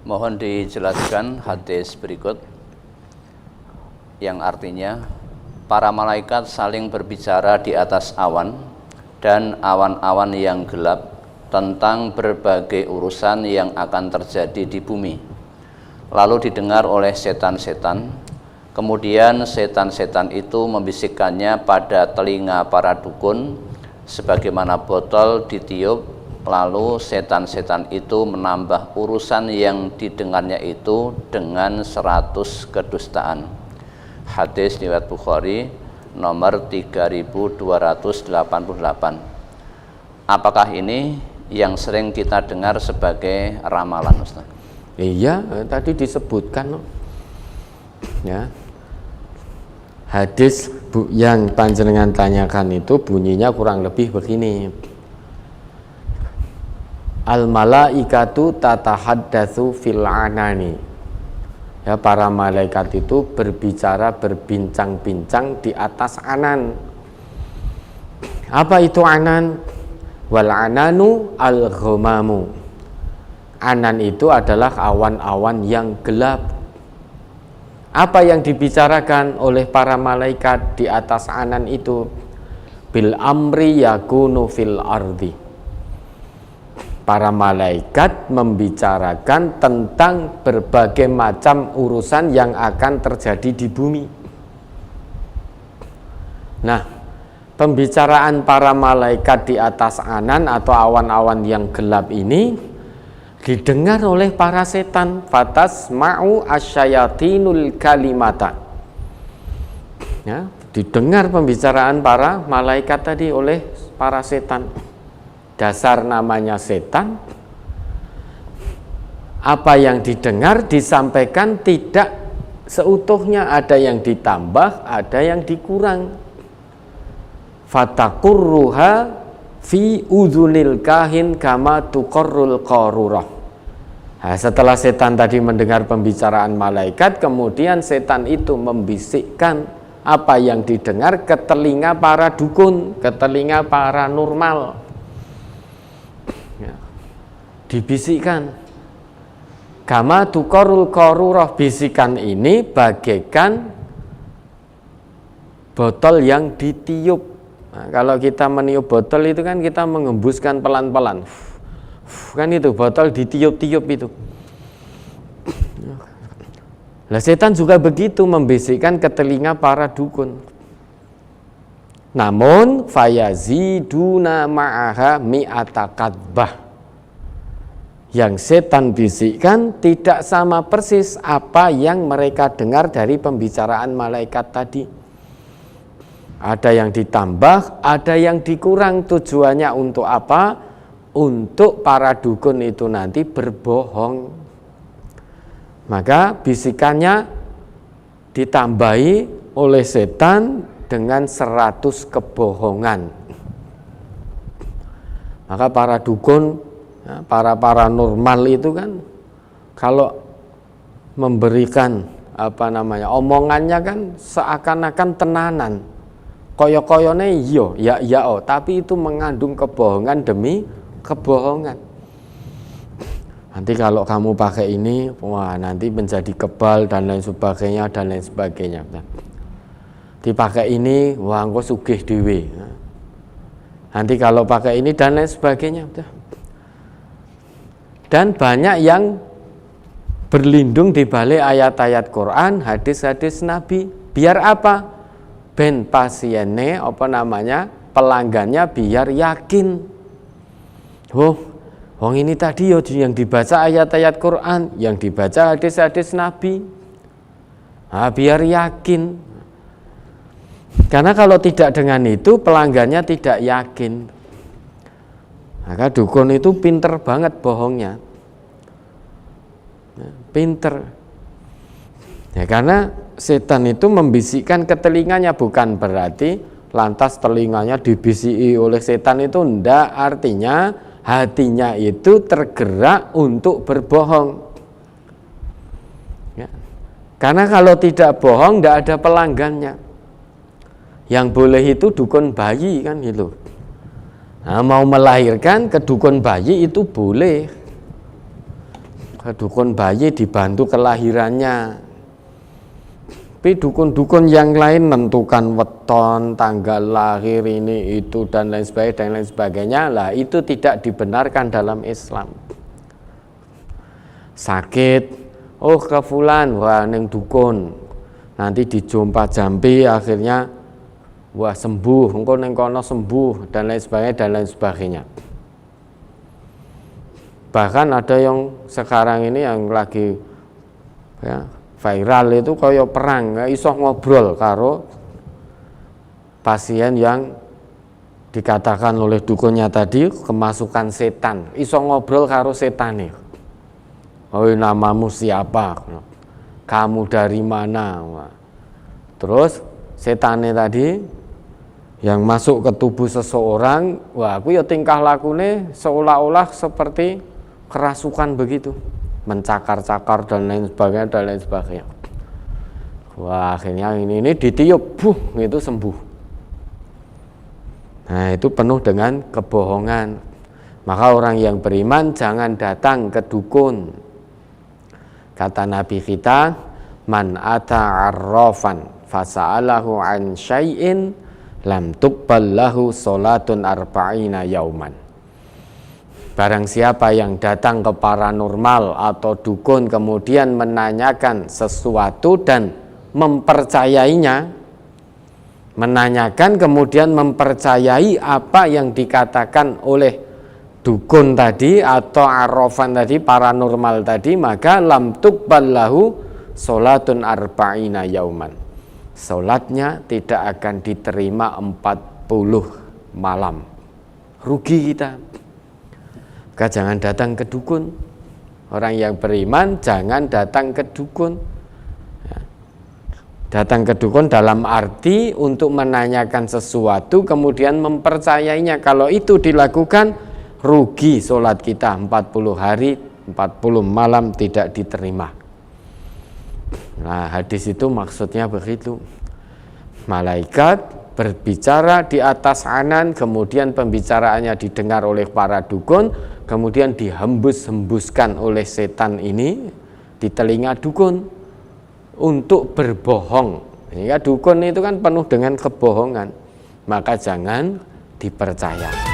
Mohon dijelaskan hadis berikut yang artinya para malaikat saling berbicara di atas awan dan awan-awan yang gelap tentang berbagai urusan yang akan terjadi di bumi. Lalu didengar oleh setan-setan. Kemudian setan-setan itu membisikkannya pada telinga para dukun sebagaimana botol ditiup. Lalu setan-setan itu menambah urusan yang didengarnya itu dengan 100 kedustaan. Hadis riwayat Bukhari nomor 3288. Apakah ini yang sering kita dengar sebagai ramalan, Ustaz? Iya, tadi disebutkan ya. Hadis yang panjenengan tanyakan itu bunyinya kurang lebih begini. Al malaikatu tatahaddatsu fil anani. Ya, para malaikat itu berbicara, berbincang-bincang di atas anan. Apa itu anan? Wal ananu al ghamamu. Anan itu adalah awan-awan yang gelap. Apa yang dibicarakan oleh para malaikat di atas anan itu? Bil amri yakunu fil ardi. Para malaikat membicarakan tentang berbagai macam urusan yang akan terjadi di bumi. Nah, pembicaraan para malaikat di atas anan atau awan-awan yang gelap ini didengar oleh para setan. Fatas ma'u asyayatinul kalimata. Ya, didengar pembicaraan para malaikat tadi oleh para setan. Dasar namanya setan, apa yang didengar disampaikan tidak seutuhnya, ada yang ditambah, ada yang dikurang. Fatakurruha fi udhunil kahin kama tuqarrul qarurah. Nah, setelah setan tadi mendengar pembicaraan malaikat, kemudian setan itu membisikkan apa yang didengar ke telinga para dukun, ke telinga para normal. Dibisikkan kama tuqarrul qarurah. Bisikan ini bagaikan botol yang ditiup. Nah, kalau kita meniup botol itu kan kita mengembuskan pelan-pelan. Kan itu botol ditiup-tiup itu. Lah setan juga begitu membisikkan ke telinga para dukun. Namun fayaziduna ma'aha mi'ata kadbah. Yang setan bisikkan tidak sama persis apa yang mereka dengar dari pembicaraan malaikat tadi. Ada yang ditambah, ada yang dikurang. Tujuannya untuk apa? Untuk para dukun itu nanti berbohong. Maka bisikannya ditambahi oleh setan dengan 100 kebohongan. Maka para dukun, para paranormal itu kan kalau memberikan omongannya kan seakan-akan tenanan, koyo-koyone iya ya tapi itu mengandung kebohongan demi kebohongan. Nanti kalau kamu pakai ini, wah nanti menjadi kebal dan lain sebagainya. Dipakai ini, wah engko sugih dhewe. Nanti kalau pakai ini dan lain sebagainya. Dan banyak yang berlindung di balik ayat-ayat Quran, hadis-hadis Nabi. Biar apa? Ben pasiennya, pelanggannya biar yakin. Wong ini tadi yang dibaca ayat-ayat Quran, yang dibaca hadis-hadis Nabi. Nah, biar yakin. Karena kalau tidak dengan itu, pelanggannya tidak yakin. Maka dukun itu pinter banget bohongnya. Pinter. Ya, karena setan itu membisikkan ke telinganya, bukan berarti lantas telinganya dibisiki oleh setan itu enggak, artinya hatinya itu tergerak untuk berbohong. Ya. Karena kalau tidak bohong enggak ada pelanggannya. Yang boleh itu dukun bayi kan gitu. Nah, mau melahirkan ke dukun bayi itu boleh. dukun bayi dibantu kelahirannya. Tapi dukun-dukun yang lain menentukan weton, tanggal lahir, ini itu dan lain sebagainya, lah itu tidak dibenarkan dalam Islam. Sakit, oh ke fulan, wah ning dukun, nanti dijumpa jampi, akhirnya wah sembuh, engko ning kono sembuh dan lain sebagainya. Bahkan ada yang sekarang ini yang lagi ya, viral itu kaya perang, nggak iso ngobrol karo pasien yang dikatakan oleh dukunnya tadi kemasukan setan, iso ngobrol karo setan nih. Oh namamu siapa? Kamu dari mana? Terus setannya tadi yang masuk ke tubuh seseorang, wah aku ya tingkah lakune seolah-olah seperti kerasukan begitu, mencakar-cakar dan lain sebagainya. Wah akhirnya ini ditiup, itu sembuh. Nah itu penuh dengan kebohongan. Maka orang yang beriman jangan datang ke dukun. Kata Nabi kita, man ata arrafan fasa'alahu an syai'in lam tuqbal lahu salatun arba'ina yauman. Barang siapa yang datang ke paranormal atau dukun kemudian menanyakan sesuatu dan mempercayainya, menanyakan kemudian mempercayai apa yang dikatakan oleh dukun tadi atau arrafan tadi, paranormal tadi, maka lam tuqbal lahu salatun arba'ina yauman. Salatnya tidak akan diterima 40 malam. Rugi kita. Maka jangan datang ke dukun. Orang yang beriman jangan datang ke dukun. Datang ke dukun dalam arti untuk menanyakan sesuatu kemudian mempercayainya. Kalau itu dilakukan, rugi sholat kita 40 hari, 40 malam tidak diterima. Nah hadis itu maksudnya begitu. Malaikat berbicara di atas anan, kemudian pembicaraannya didengar oleh para dukun, kemudian dihembus-hembuskan oleh setan ini di telinga dukun untuk berbohong. Sehingga dukun itu kan penuh dengan kebohongan, maka jangan dipercaya.